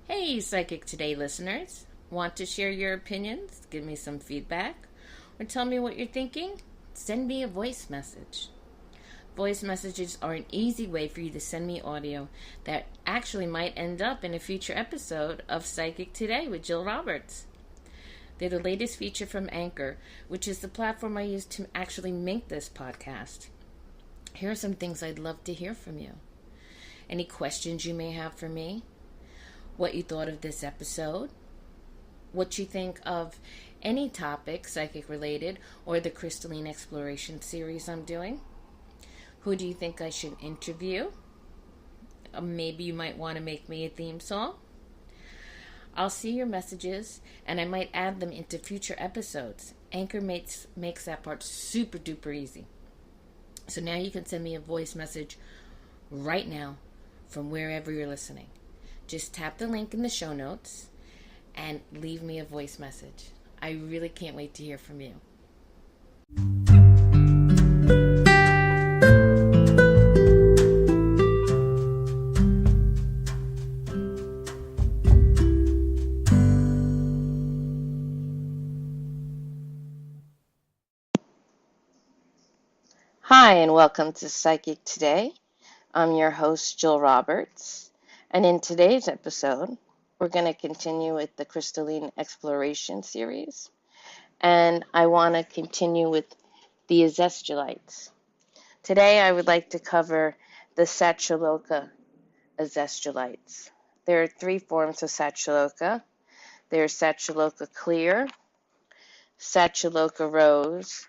Hey, Psychic Today listeners. Want to share your opinions, give me some feedback, or tell me what you're thinking? Send me a voice message. Voice messages are an easy way for you to send me audio that actually might end up in a future episode of Psychic Today with Jill Roberts. They're the latest feature from Anchor, which is the platform I use to actually make this podcast. Here are some things I'd love to hear from you. Any questions you may have for me? What you thought of this episode? What you think of any topic, psychic related, or the crystalline exploration series I'm doing? Who do you think I should interview? Maybe you might want to make me a theme song. I'll see your messages, and I might add them into future episodes. Anchor makes that part super duper easy. So now you can send me a voice message right now from wherever you're listening. Just tap the link in the show notes and leave me a voice message. I really can't wait to hear from you. Hi, and welcome to Psychic Today. I'm your host, Jill Roberts. And in today's episode, we're going to continue with the crystalline exploration series. And I want to continue with the Azeztulites. Today, I would like to cover the Satyaloka Azeztulites. There are three forms of Satyaloka. There's Satyaloka Clear, Satyaloka Rose,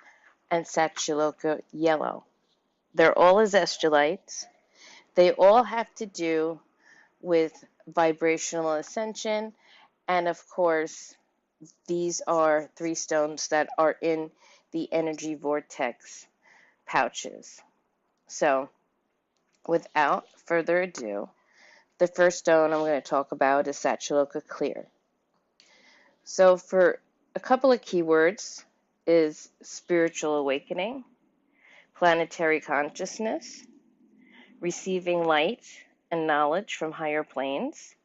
and Satyaloka Yellow. They're all Azeztulites. They all have to do with vibrational ascension, and of course, these are three stones that are in the energy vortex pouches. So, without further ado, the first stone I'm going to talk about is Satyaloka Clear. So, for a couple of keywords is spiritual awakening, planetary consciousness, receiving light and knowledge from higher planes.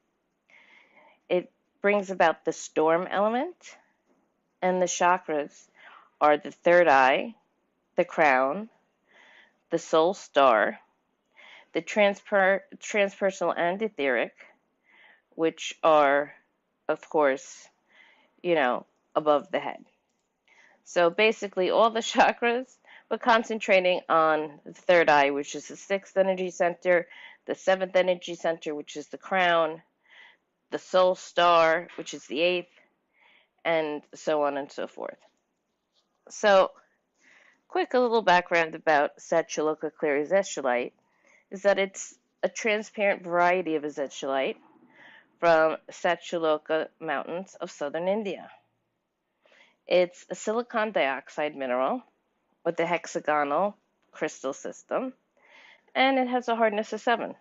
It brings about the storm element, and the chakras are the third eye, the crown, the soul star, the transpersonal and etheric, which are, of course, above the head. So basically all the chakras, but concentrating on the third eye, which is the sixth energy center, the seventh energy center, which is the crown, the soul star, which is the eighth, and so on and so forth. So, a little background about Satyaloka Clear Azeztulite is that it's a transparent variety of Azeztulite from Satyaloka Mountains of southern India. It's a silicon dioxide mineral with a hexagonal crystal system, and it has a hardness of 7.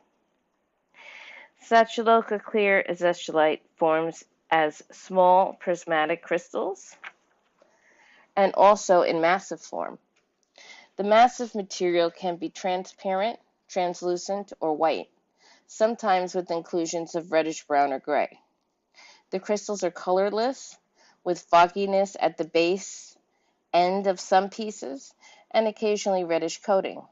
Satyaloka Clear Azeztulite forms as small prismatic crystals and also in massive form. The massive material can be transparent, translucent, or white, sometimes with inclusions of reddish brown or gray. The crystals are colorless, with fogginess at the base end of some pieces, and occasionally reddish coating.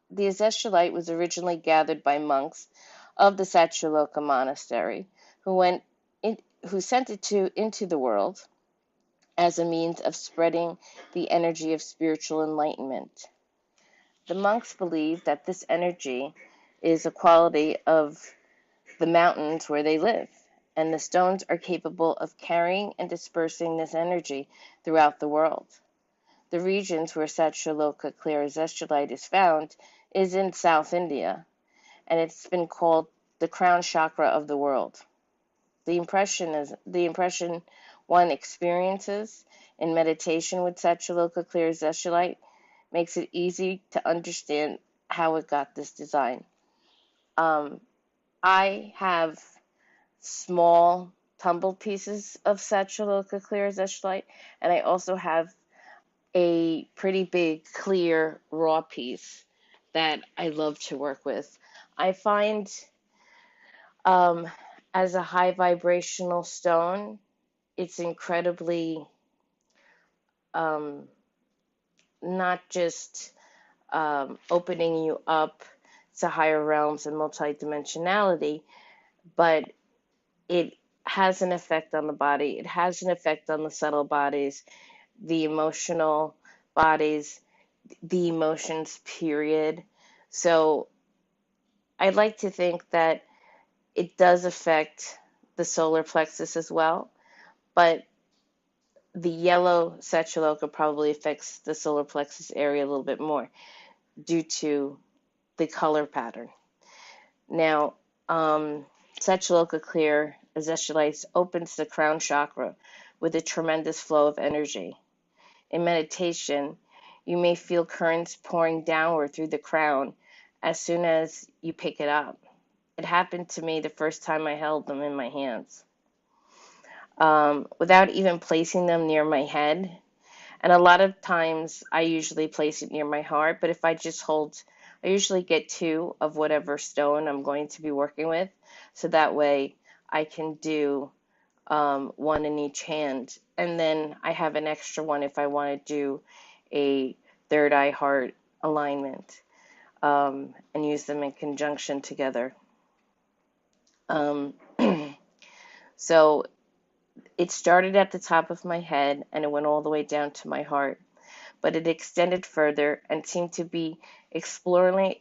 The Azeztulite was originally gathered by monks of the Satyaloka monastery, who sent it into the world as a means of spreading the energy of spiritual enlightenment. The monks believe that this energy is a quality of the mountains where they live, and the stones are capable of carrying and dispersing this energy throughout the world. The regions where Satyaloka Clear Azeztulite is found is in South India, and it's been called the crown chakra of the world. The impression one experiences in meditation with Satyaloka Clear Azeztulite makes it easy to understand how it got this design. I have small tumbled pieces of Satyaloka Clear Azeztulite, and I also have a pretty big clear raw piece that I love to work with. I find As a high vibrational stone, it's incredibly um, not just opening you up to higher realms and multidimensionality, but it has an effect on the body. It has an effect on the subtle bodies, the emotional bodies, the emotions, period. So I'd like to think that it does affect the solar plexus as well, but the yellow Satyaloka probably affects the solar plexus area a little bit more due to the color pattern. Now, Satyaloka clear Azeztulites opens the crown chakra with a tremendous flow of energy. In meditation, you may feel currents pouring downward through the crown as soon as you pick it up. It happened to me the first time I held them in my hands. Without even placing them near my head. And a lot of times I usually place it near my heart, but if I just hold, I usually get two of whatever stone I'm going to be working with, so that way I can do one in each hand. And then I have an extra one if I want to do a third eye heart alignment, and use them in conjunction together. Um, so it started at the top of my head and it went all the way down to my heart, but it extended further and seemed to be exploring,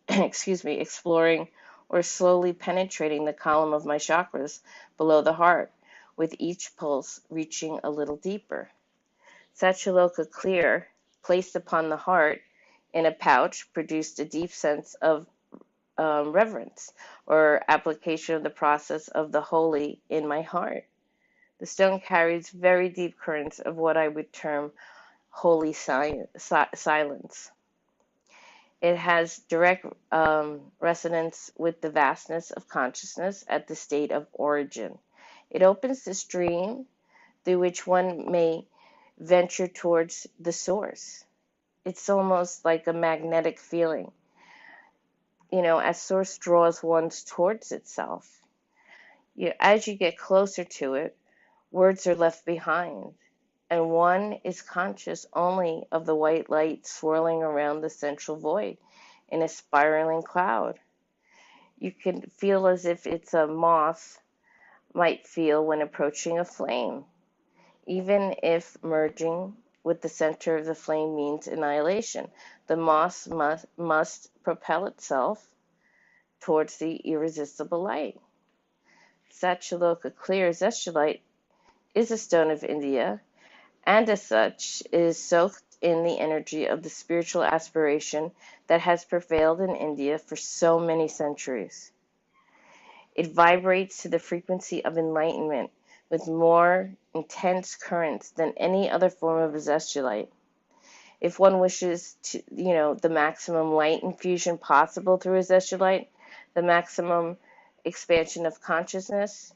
exploring or slowly penetrating the column of my chakras below the heart, with each pulse reaching a little deeper. Satyaloka clear, placed upon the heart in a pouch, produced a deep sense of reverence or application of the process of the holy in my heart. The stone carries very deep currents of what I would term holy silence. It has direct resonance with the vastness of consciousness at the state of origin. It opens the stream through which one may venture towards the source. It's almost like a magnetic feeling, as source draws one towards itself. As you get closer to it, words are left behind, and one is conscious only of the white light swirling around the central void in a spiraling cloud. You can feel as if it's a moth might feel when approaching a flame, even if merging with the center of the flame means annihilation. The moth must propel itself towards the irresistible light. Satyaloka clear Azeztulite is a stone of India, and as such is soaked in the energy of the spiritual aspiration that has prevailed in India for so many centuries. It vibrates to the frequency of enlightenment with more intense currents than any other form of Azeztulite. If one wishes to, the maximum light infusion possible through Azeztulite, the maximum expansion of consciousness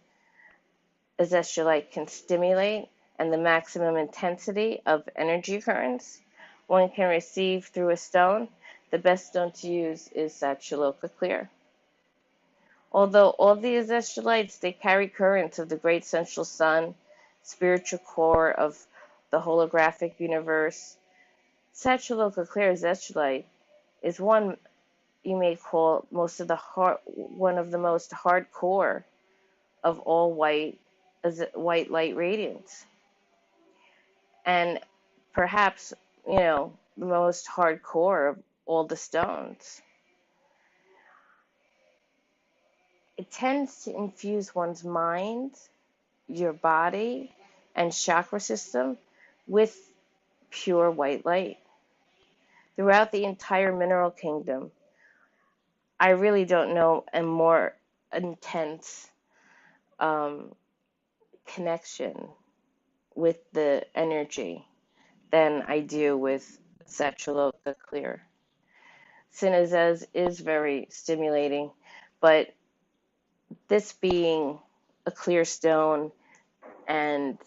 Azeztulite can stimulate, and the maximum intensity of energy currents one can receive through a stone, the best stone to use is Satyaloka clear. Although all the Azeztulites, they carry currents of the great central sun, spiritual core of the holographic universe, Satyaloka clear Azeztulite is one you may call one of the most hardcore of all white light radiance. And perhaps, the most hardcore of all the stones. It tends to infuse one's mind, your body, and chakra system with pure white light. Throughout the entire mineral kingdom, I really don't know a more intense connection with the energy than I do with Satyaloka clear. Sinazez is very stimulating, but this being a clear stone and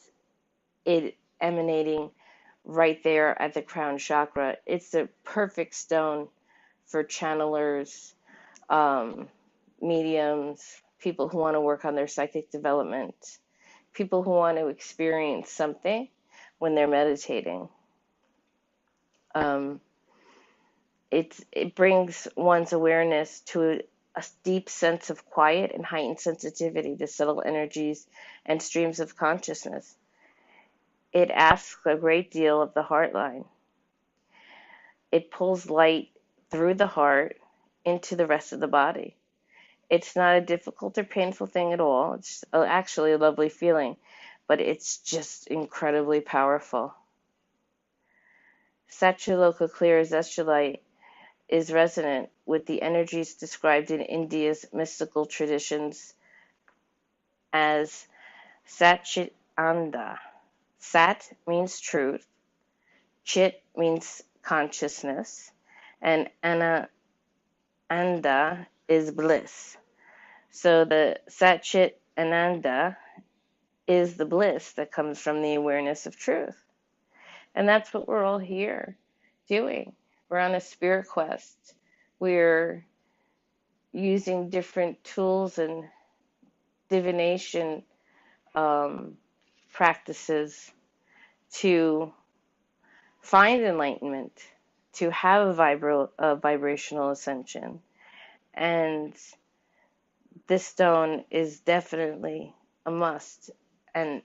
it emanating right there at the crown chakra, it's the perfect stone for channelers, mediums, people who want to work on their psychic development, people who want to experience something when they're meditating. Um, it brings one's awareness to a deep sense of quiet and heightened sensitivity to subtle energies and streams of consciousness. It asks a great deal of the heart line. It pulls light through the heart into the rest of the body. It's not a difficult or painful thing at all. It's actually a lovely feeling, but it's just incredibly powerful. Satyaloka clear Azeztulite is resonant with the energies described in India's mystical traditions as Satchitanda. Sat means truth, Chit means consciousness, and Anda is bliss. So the Satchit Ananda is the bliss that comes from the awareness of truth. And that's what we're all here doing. We're on a spirit quest. We're using different tools and divination practices to find enlightenment, to have a vibrational ascension. And this stone is definitely a must. And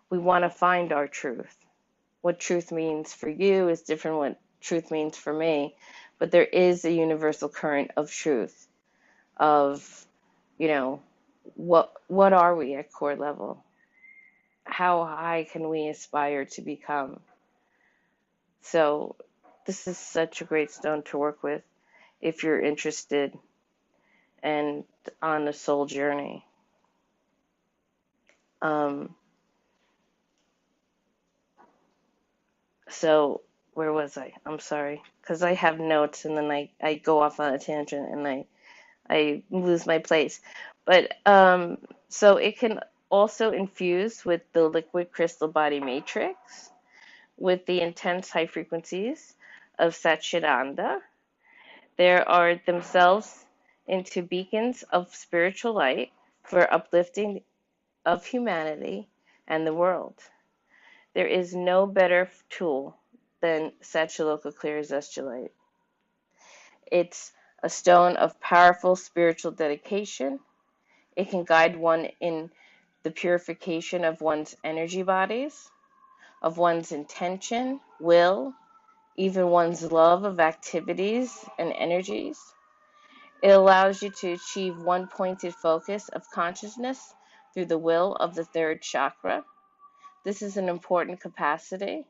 we want to find our truth. What truth means for you is different what truth means for me. But there is a universal current of truth, of, what are we at core level? How high can we aspire to become? So this is such a great stone to work with if you're interested and on a soul journey. So where was I? I'm sorry, because I have notes and then I go off on a tangent and I lose my place. But so it can also infuse with the liquid crystal body matrix with the intense high frequencies of Satchitananda. There are themselves into beacons of spiritual light for uplifting of humanity and the world. There is no better tool than Satyaloka Clear Azeztulite. It's a stone of powerful spiritual dedication. It can guide one in the purification of one's energy bodies, of one's intention, will, even one's love of activities and energies. It allows you to achieve one pointed focus of consciousness through the will of the third chakra. This is an important capacity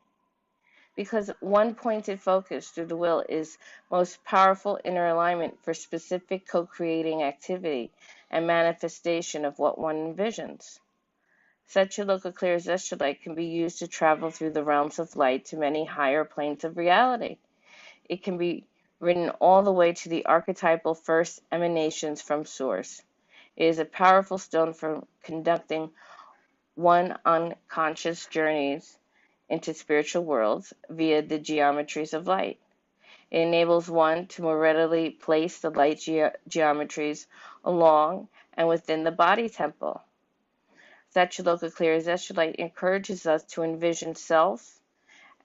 because one pointed focus through the will is most powerful inner alignment for specific co-creating activity and manifestation of what one envisions. Satyaloka Clear Azeztulite can be used to travel through the realms of light to many higher planes of reality. It can be written all the way to the archetypal first emanations from Source. It is a powerful stone for conducting one unconscious journeys into spiritual worlds via the geometries of light. It enables one to more readily place the light geometries along and within the body temple. Satyaloka Clear Azeztulite encourages us to envision self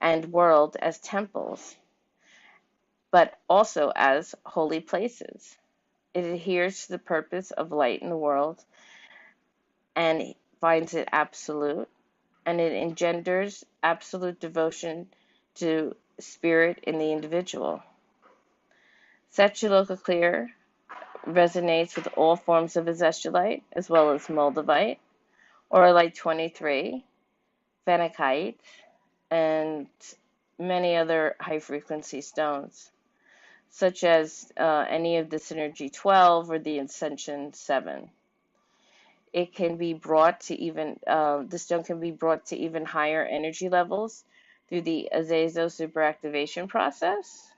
and world as temples, but also as holy places. It adheres to the purpose of light in the world and finds it absolute, and it engenders absolute devotion to spirit in the individual. Satyaloka Clear resonates with all forms of Azeztulite, as well as Moldavite, Auralite 23, Phenakite, and many other high-frequency stones, such as any of the Synergy 12 or the Ascension 7. It can be brought to the stone can be brought to even higher energy levels through the Azazo superactivation process.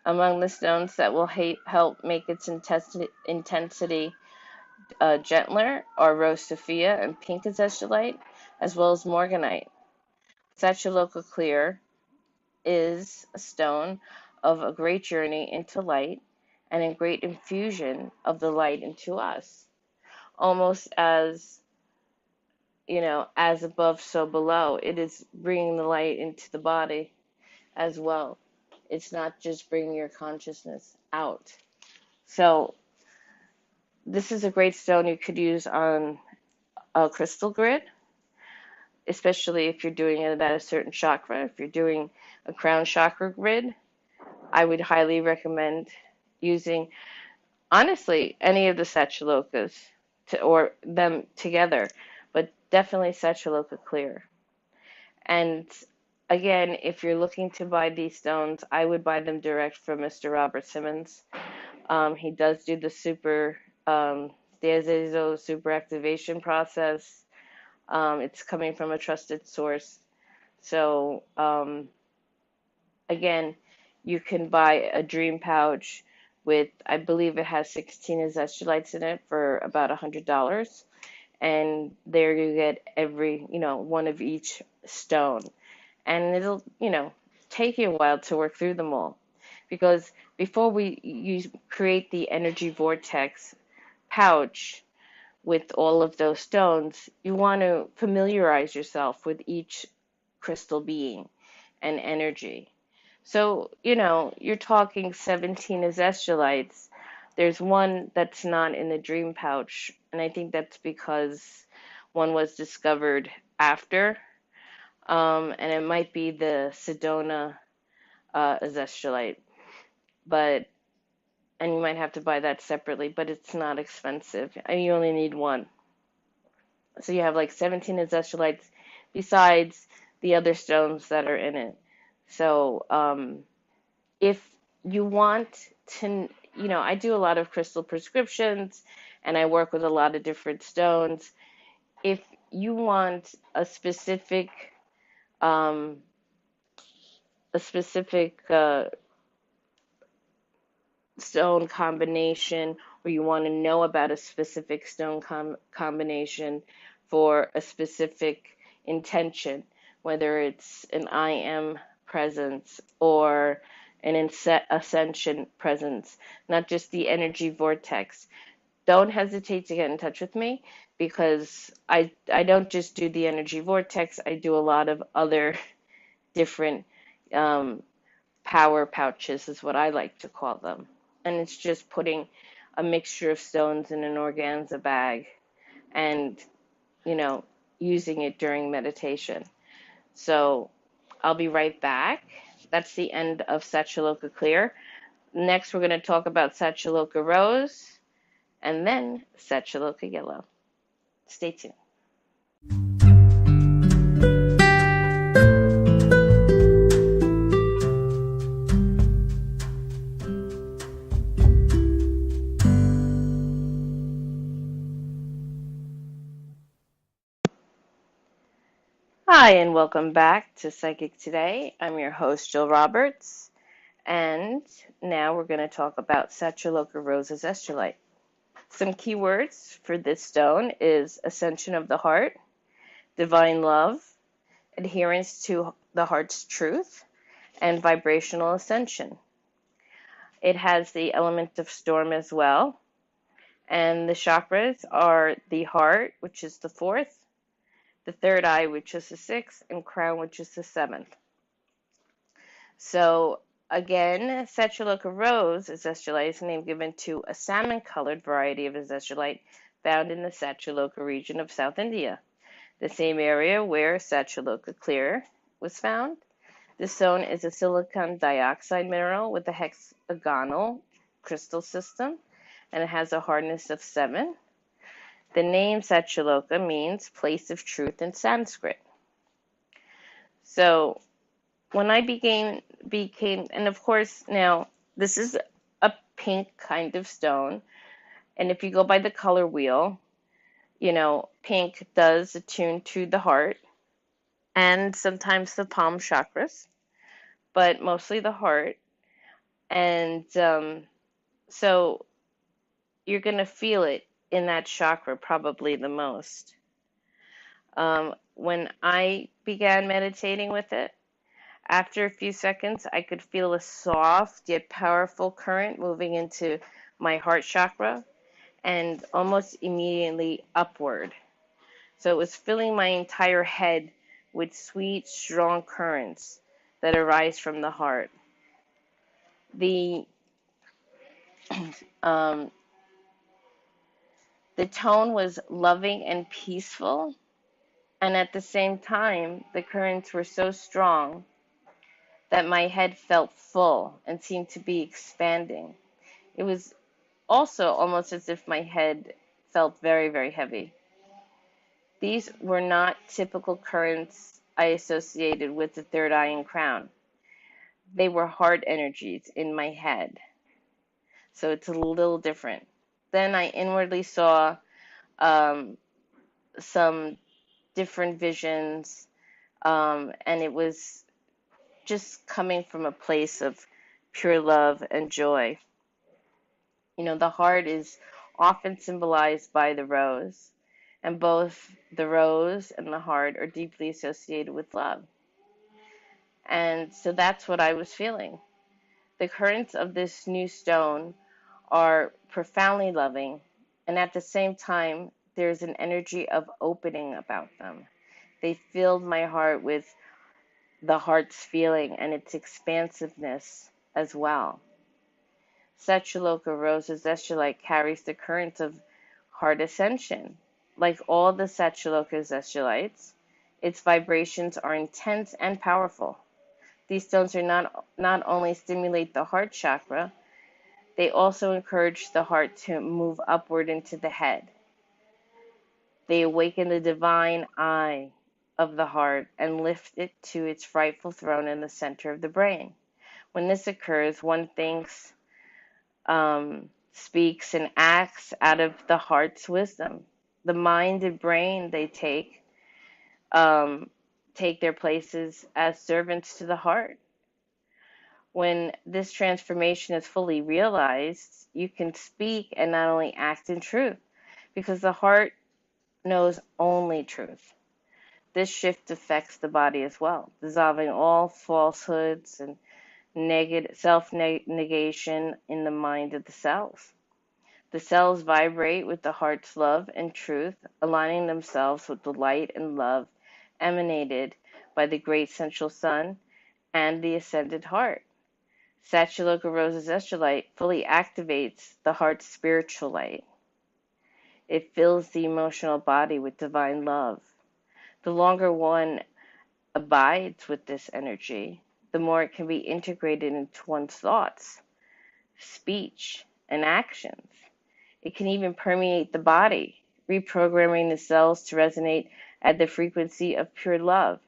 Among the stones that will help make its intensity gentler are Rose Sophia and Pink Azeztulite, as well as Morganite. Satyaloka Clear is a stone of a great journey into light and a great infusion of the light into us. almost as, as above, so below. It is bringing the light into the body as well. It's not just bringing your consciousness out. So this is a great stone you could use on a crystal grid, especially if you're doing it at a certain chakra. If you're doing a crown chakra grid, I would highly recommend using, honestly, any of the Satyalokas or them together, but definitely Satyaloka clear. And again, if you're looking to buy these stones, I would buy them direct from Mr. Robert Simmons. He does do the Azezo super activation process. It's coming from a trusted source. So, again, you can buy a dream pouch with, I believe it has 16 Azeztulites in it for about $100. And there you get one of each stone. And it'll, take you a while to work through them all. Because before you create the energy vortex pouch with all of those stones, you want to familiarize yourself with each crystal being and energy. So, you're talking 17 Azeztulites. There's one that's not in the dream pouch, and I think that's because one was discovered after, and it might be the Sedona Azeztulite, and you might have to buy that separately, but it's not expensive. And you only need one. So you have like 17 Azeztulites besides the other stones that are in it. So, if you want to, I do a lot of crystal prescriptions and I work with a lot of different stones. If you want a specific stone combination, or you want to know about a specific stone combination for a specific intention, whether it's an I am presence or an ascension presence, not just the energy vortex, don't hesitate to get in touch with me, because I don't just do the energy vortex. I do a lot of other different power pouches is what I like to call them. And it's just putting a mixture of stones in an organza bag and, using it during meditation. So I'll be right back. That's the end of Satyaloka Clear. Next, we're going to talk about Satyaloka Rose and then Satyaloka Yellow. Stay tuned. Hi, and welcome back to Psychic Today. I'm your host, Jill Roberts, and now we're going to talk about Satyaloka Rose Azeztulite. Some keywords for this stone is ascension of the heart, divine love, adherence to the heart's truth, and vibrational ascension. It has the element of storm as well, and the chakras are the heart, which is the 4th, the 3rd eye, which is the 6th, and crown, which is the 7th. So again, Satyaloka Rose Azeztulite is a name given to a salmon-colored variety of Azeztulite found in the Satyaloka region of South India, the same area where Satyaloka Clear was found. The stone is a silicon dioxide mineral with a hexagonal crystal system, and it has a hardness of 7. The name Satyaloka means place of truth in Sanskrit. So when I became, and of course now this is a pink kind of stone, and if you go by the color wheel, pink does attune to the heart and sometimes the palm chakras, but mostly the heart. And so you're going to feel it in that chakra probably the most. When I began meditating with it, after a few seconds, I could feel a soft yet powerful current moving into my heart chakra. and almost immediately upward. So it was filling my entire head with sweet, strong currents that arise from the heart. The um, the tone was loving and peaceful, and at the same time, the currents were so strong that my head felt full and seemed to be expanding. It was also almost as if my head felt very, very heavy. These were not typical currents I associated with the third eye and crown. They were heart energies in my head. So it's a little different. Then I inwardly saw um, some different visions, and it was just coming from a place of pure love and joy. You know, the heart is often symbolized by the rose, and both the rose and the heart are deeply associated with love. And so that's what I was feeling. The currents of this new stone are profoundly loving, and at the same time, there's an energy of opening about them. They filled my heart with the heart's feeling and its expansiveness as well. Satyaloka Rose Azeztulite carries the currents of heart ascension. Like all the Satyaloka Azeztulites, its vibrations are intense and powerful. These stones are not only stimulate the heart chakra, they also encourage the heart to move upward into the head. They awaken the divine eye of the heart and lift it to its rightful throne in the center of the brain. When this occurs, one thinks, speaks, and acts out of the heart's wisdom. The mind and brain take their places as servants to the heart. When this transformation is fully realized, you can speak and not only act in truth, because the heart knows only truth. This shift affects the body as well, dissolving all falsehoods and self-negation in the mind of the cells. The cells vibrate with the heart's love and truth, aligning themselves with the light and love emanated by the great central sun and the ascended heart. Satyaloka Rose Azeztulite fully activates the heart's spiritual light. It fills the emotional body with divine love. The longer one abides with this energy, the more it can be integrated into one's thoughts, speech, and actions. It can even permeate the body, reprogramming the cells to resonate at the frequency of pure love.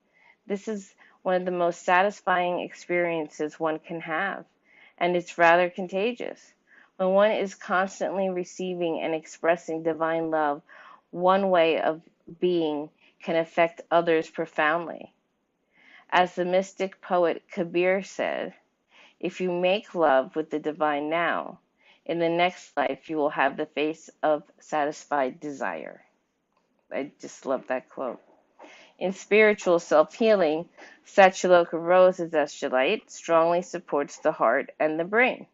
This is one of the most satisfying experiences one can have, and it's rather contagious. When one is constantly receiving and expressing divine love, one way of being can affect others profoundly. As the mystic poet Kabir said, if you make love with the divine now, in the next life you will have the face of satisfied desire. I just love that quote. In spiritual self-healing, Satyaloka Rose Azeztulite strongly supports the heart and the brain.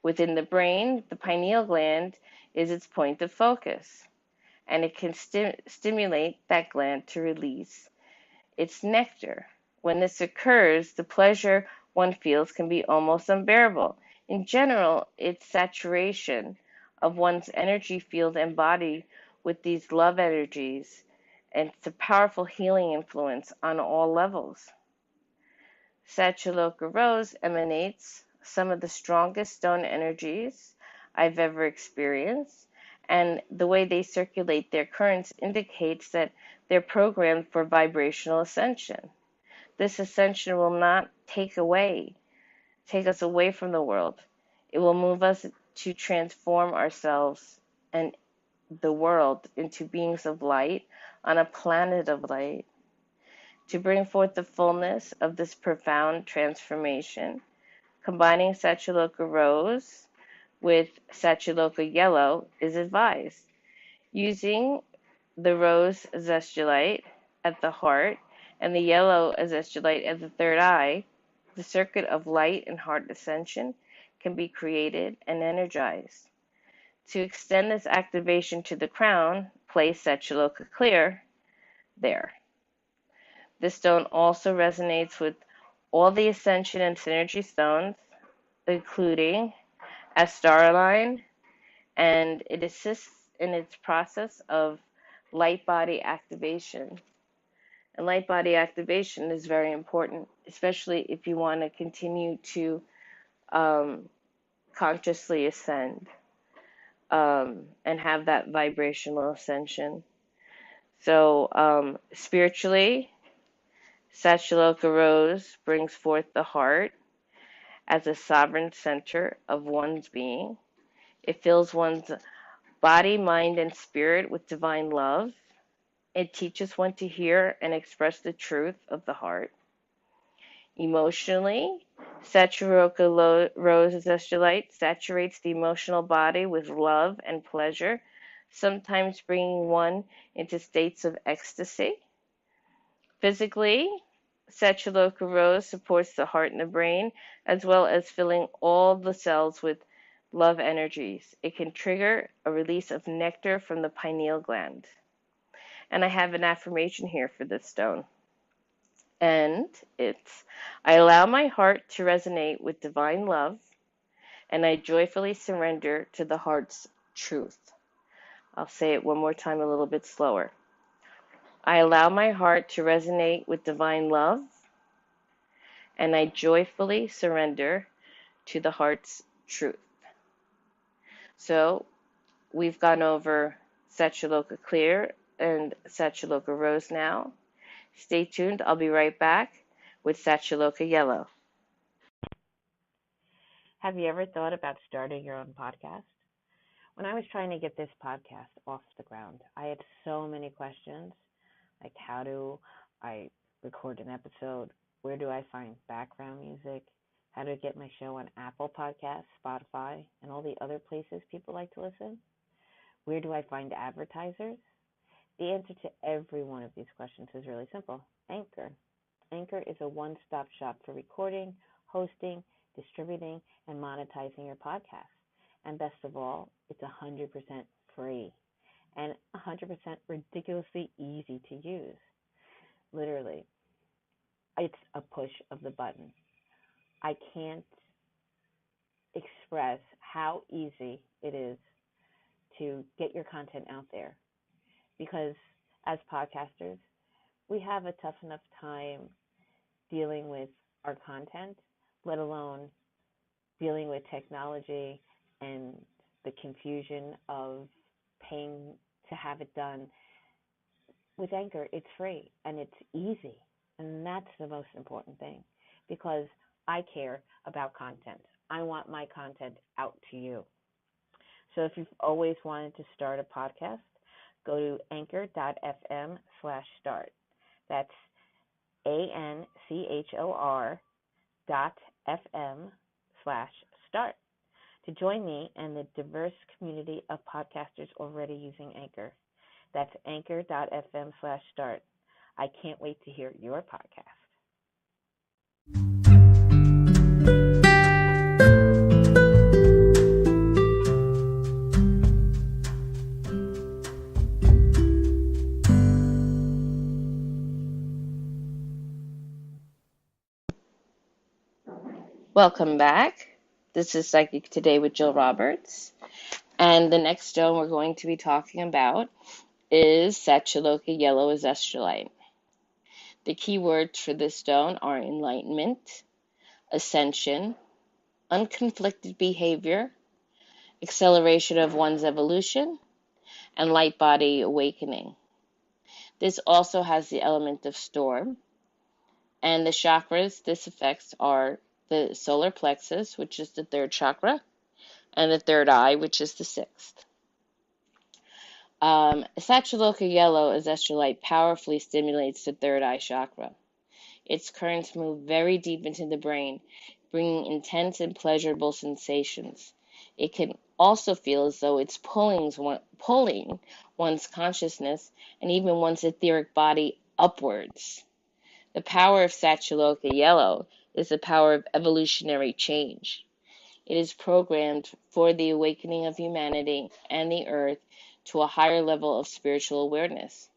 Within the brain, the pineal gland is its point of focus, and it can stimulate that gland to release its nectar. When this occurs, the pleasure one feels can be almost unbearable. In general, it's saturation of one's energy field and body with these love energies, and it's a powerful healing influence on all levels. Satyaloka Rose emanates some of the strongest stone energies I've ever experienced, and the way they circulate their currents indicates that they're programmed for vibrational ascension. This ascension will not take us away from the world. It will move us to transform ourselves and the world into beings of light on a planet of light. To bring forth the fullness of this profound transformation, combining Satyaloka Rose with Satyaloka Yellow is advised. Using the rose azeztulite at the heart and the yellow azeztulite at the third eye, the circuit of light and heart ascension can be created and energized. To extend this activation to the crown, place Satyaloka Clear there. This stone also resonates with all the Ascension and Synergy stones, including Azeztulite, and it assists in its process of light body activation. And light body activation is very important, especially if you want to continue to consciously ascend and have that vibrational ascension. So spiritually, Satyaloka Rose brings forth the heart as a sovereign center of one's being. It fills one's body, mind, and spirit with divine love. It teaches one to hear and express the truth of the heart. Emotionally, Satyaloka Rose Azeztulite saturates the emotional body with love and pleasure, sometimes bringing one into states of ecstasy. Physically, Satyaloka Rose supports the heart and the brain, as well as filling all the cells with love energies. It can trigger a release of nectar from the pineal gland. And I have an affirmation here for this stone. And it's, I allow my heart to resonate with divine love, and I joyfully surrender to the heart's truth. I'll say it one more time a little bit slower. I allow my heart to resonate with divine love, and I joyfully surrender to the heart's truth. So we've gone over Satyaloka Clear and Satyaloka Rose now. Stay tuned. I'll be right back with Satyaloka Yellow. Have you ever thought about starting your own podcast? When I was trying to get this podcast off the ground, I had so many questions, like how do I record an episode? Where do I find background music? How to get my show on Apple Podcasts, Spotify, and all the other places people like to listen? Where do I find advertisers? The answer to every one of these questions is really simple. Anchor. Anchor is a one-stop shop for recording, hosting, distributing, and monetizing your podcast. And best of all, it's 100% free and 100% ridiculously easy to use. Literally, it's a push of the button. I can't express how easy it is to get your content out there, because as podcasters, we have a tough enough time dealing with our content, let alone dealing with technology and the confusion of paying to have it done. With Anchor, it's free and it's easy. And that's the most important thing, because I care about content. I want my content out to you. So if you've always wanted to start a podcast, go to anchor.fm/start. That's ANCHOR.FM/start to join me and the diverse community of podcasters already using Anchor. That's anchor.fm/start. I can't wait to hear your podcast. Welcome back. This is Psychic Today with Jill Roberts. And the next stone we're going to be talking about is Satyaloka Yellow Azeztulite. The key words for this stone are enlightenment, ascension, unconflicted behavior, acceleration of one's evolution, and light body awakening. This also has the element of storm. And the chakras this affects are the solar plexus, which is the third chakra, and the third eye, which is the sixth. Satyaloka Yellow Azeztulite powerfully stimulates the third eye chakra. Its currents move very deep into the brain, bringing intense and pleasurable sensations. It can also feel as though it's pulling one's consciousness and even one's etheric body upwards. The power of Satyaloka Yellow is the power of evolutionary change. It is programmed for the awakening of humanity and the earth to a higher level of spiritual awareness,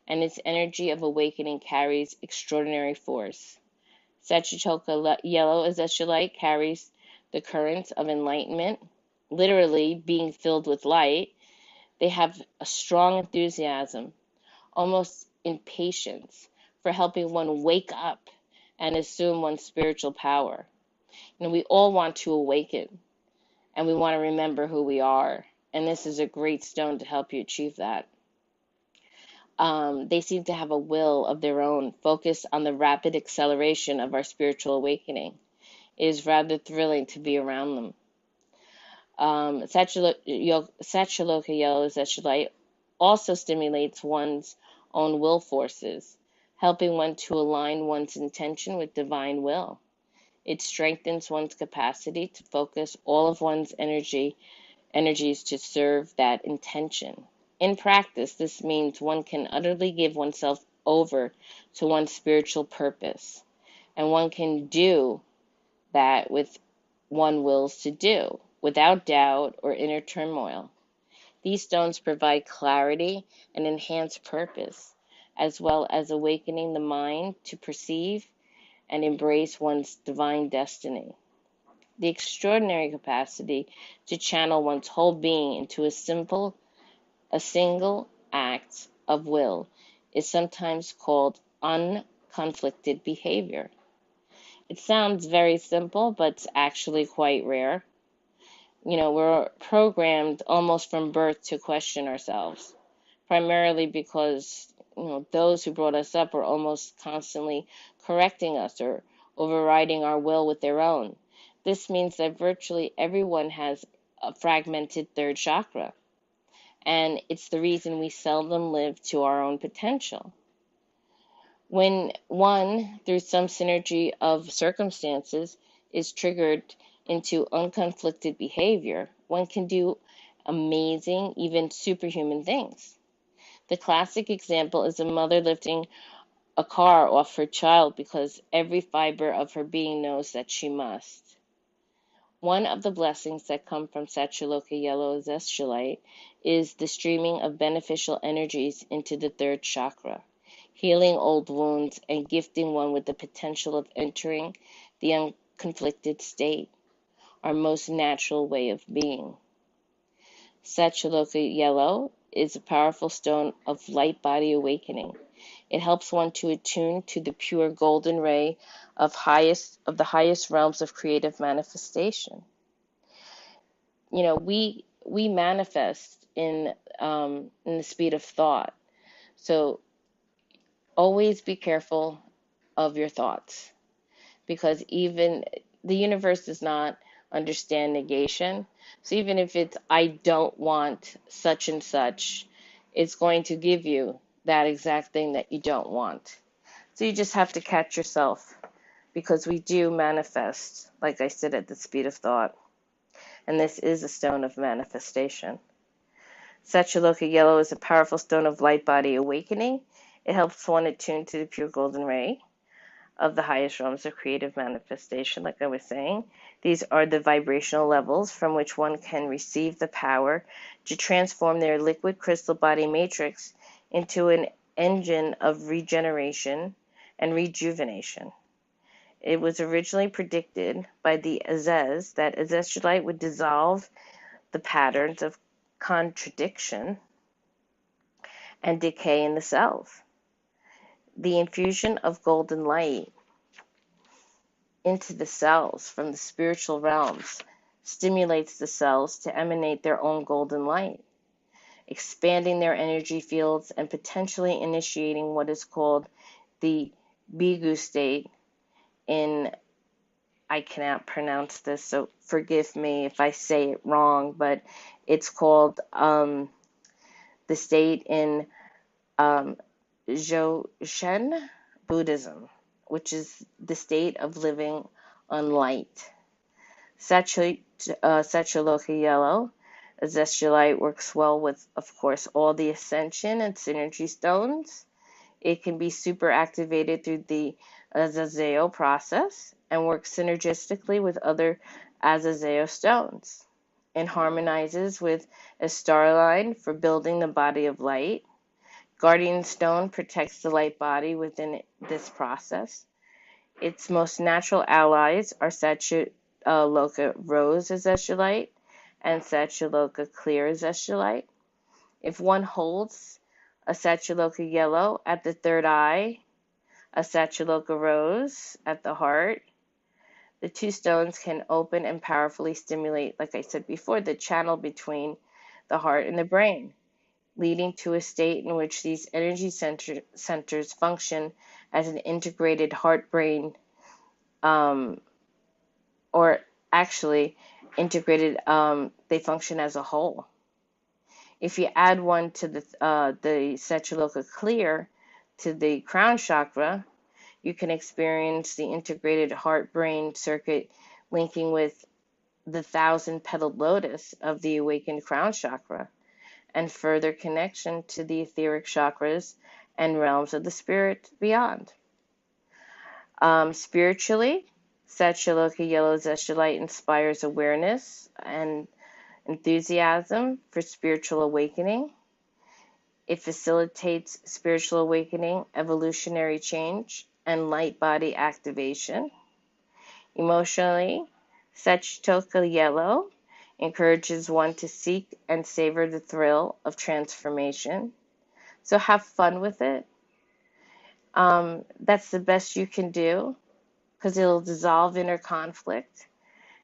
and its energy of awakening carries extraordinary force. Satyaloka Yellow Azeztulite carries the currents of enlightenment, literally being filled with light. They have a strong enthusiasm, almost impatience, for helping one wake up and assume one's spiritual power. We all want to awaken, and we want to remember who we are, and this is a great stone to help you achieve that. They seem to have a will of their own, focused on the rapid acceleration of our spiritual awakening. It is rather thrilling to be around them. Satyaloka Yellow Azeztulite also stimulates one's own will forces, helping one to align one's intention with divine will. It strengthens one's capacity to focus all of one's energies to serve that intention. In practice, this means one can utterly give oneself over to one's spiritual purpose, and one can do that with one wills to do, without doubt or inner turmoil. These stones provide clarity and enhance purpose, as well as awakening the mind to perceive and embrace one's divine destiny. The extraordinary capacity to channel one's whole being into a single act of will is sometimes called unconflicted behavior. It sounds very simple, but it's actually quite rare. We're programmed almost from birth to question ourselves, primarily because, those who brought us up are almost constantly correcting us or overriding our will with their own. This means that virtually everyone has a fragmented third chakra, and it's the reason we seldom live to our own potential. When one, through some synergy of circumstances, is triggered into unconflicted behavior, one can do amazing, even superhuman things. The classic example is a mother lifting a car off her child because every fiber of her being knows that she must. One of the blessings that come from Satyaloka Yellow Azeztulite is the streaming of beneficial energies into the third chakra, healing old wounds and gifting one with the potential of entering the unconflicted state, our most natural way of being. Satyaloka Yellow is a powerful stone of light body awakening. It helps one to attune to the pure golden ray of the highest realms of creative manifestation. We manifest in the speed of thought. So always be careful of your thoughts, because even the universe does not understand negation. So even if it's I don't want such and such, it's going to give you that exact thing that you don't want. So you just have to catch yourself, because we do manifest, like I said, at the speed of thought. And this is a stone of manifestation. Satyaloka Yellow is a powerful stone of light body awakening. It helps one attune to the pure golden ray of the highest realms of creative manifestation, like I was saying. These are the vibrational levels from which one can receive the power to transform their liquid crystal body matrix into an engine of regeneration and rejuvenation. It was originally predicted by the Azez that Azeztulite would dissolve the patterns of contradiction and decay in the cells. The infusion of golden light into the cells from the spiritual realms stimulates the cells to emanate their own golden light, expanding their energy fields and potentially initiating what is called the Bigu state in, I cannot pronounce this, so forgive me if I say it wrong, but it's called the state in Dzogchen Buddhism, which is the state of living on light. Satyaloka Yellow Azeztulite works well with, of course, all the ascension and synergy stones. It can be super activated through the Azazeo process and works synergistically with other Azeztulite stones. It harmonizes with a star line for building the body of light. Guardian stone protects the light body within this process. Its most natural allies are Satyaloka Rose Azeztulite and Satyaloka Clear Azeztulite. If one holds a Satyaloka Yellow at the third eye, a Satyaloka Rose at the heart, the two stones can open and powerfully stimulate, like I said before, the channel between the heart and the brain, leading to a state in which these energy centers function as an integrated heart-brain, or actually integrated, they function as a whole. If you add one to the Satyaloka Clear to the crown chakra, you can experience the integrated heart-brain circuit linking with the 1,000-petaled lotus of the awakened crown chakra, and further connection to the etheric chakras and realms of the spirit beyond. Spiritually, Satyaloka Yellow Azeztulite inspires awareness and enthusiasm for spiritual awakening. It facilitates spiritual awakening, evolutionary change, and light body activation. Emotionally, Satyaloka Yellow encourages one to seek and savor the thrill of transformation. So have fun with it. That's the best you can do, because it'll dissolve inner conflict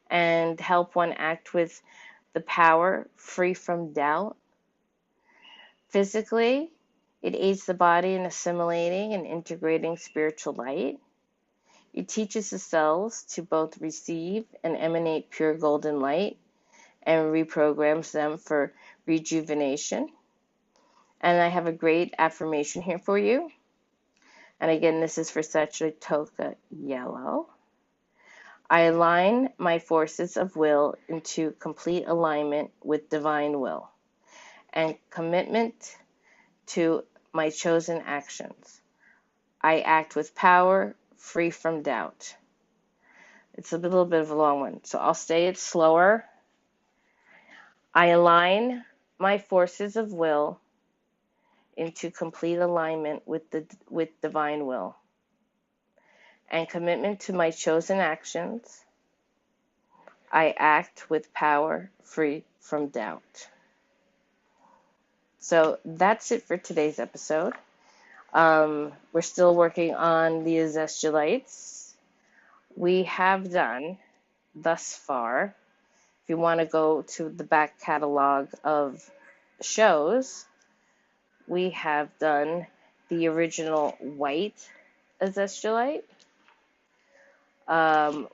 and help one act with the power free from doubt. Physically, it aids the body in assimilating and integrating spiritual light. It teaches the cells to both receive and emanate pure golden light and reprograms them for rejuvenation. And I have a great affirmation here for you. And again, this is for Satyaloka Yellow. I align my forces of will into complete alignment with divine will and commitment to my chosen actions. I act with power, free from doubt. It's a little bit of a long one, so I'll say it slower. I align my forces of will into complete alignment with divine will and commitment to my chosen actions. I act with power, free from doubt. So that's it for today's episode. We're still working on the Azeztulites. We have done, thus far, if you want to go to the back catalog of shows, we have done the original white Azeztulite.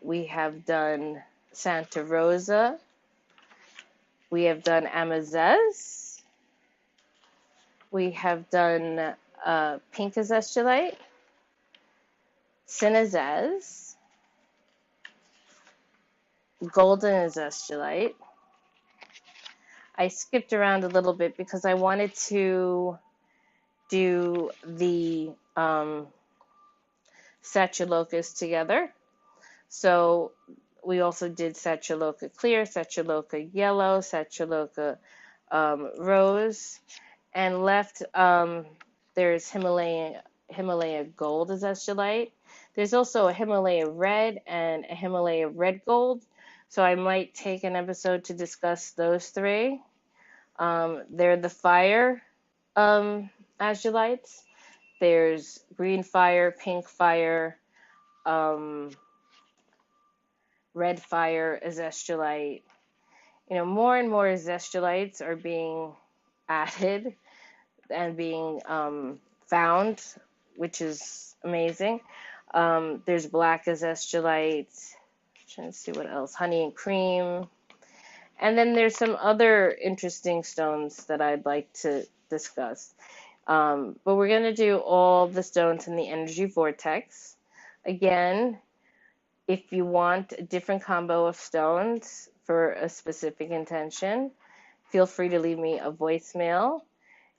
We have done Santa Rosa. We have done Amazez. We have done Pink Azeztulite, Cinezez, Golden Azeztulite. I skipped around a little bit because I wanted to do the Satyalokas together. So we also did Satyaloka Clear, Satyaloka Yellow, Satyaloka Rose, and left there's Himalaya Gold Azeztulite. There's also a Himalaya Red and a Himalaya Red Gold. So I might take an episode to discuss those three. They're the fire Azeztulites. There's green fire, pink fire, red fire Azeztulite. More and more Azeztulites are being added and being found, which is amazing. There's black Azeztulite. Trying to see what else. Honey and cream. And then there's some other interesting stones that I'd like to discuss. But we're going to do all the stones in the energy vortex. Again, if you want a different combo of stones for a specific intention, feel free to leave me a voicemail.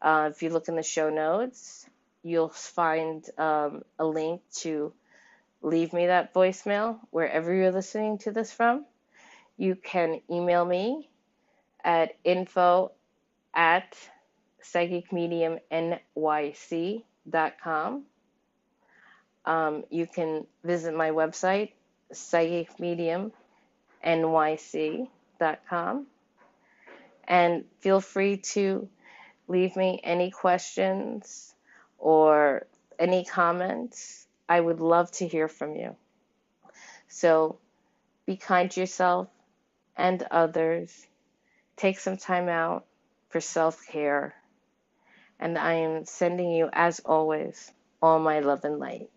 If you look in the show notes, you'll find a link to leave me that voicemail wherever you're listening to this from. You can email me at info at psychicmediumnyc.com. You can visit my website, psychicmediumnyc.com, and feel free to leave me any questions or any comments. I would love to hear from you. So be kind to yourself and others. Take some time out for self-care. And I am sending you, as always, all my love and light.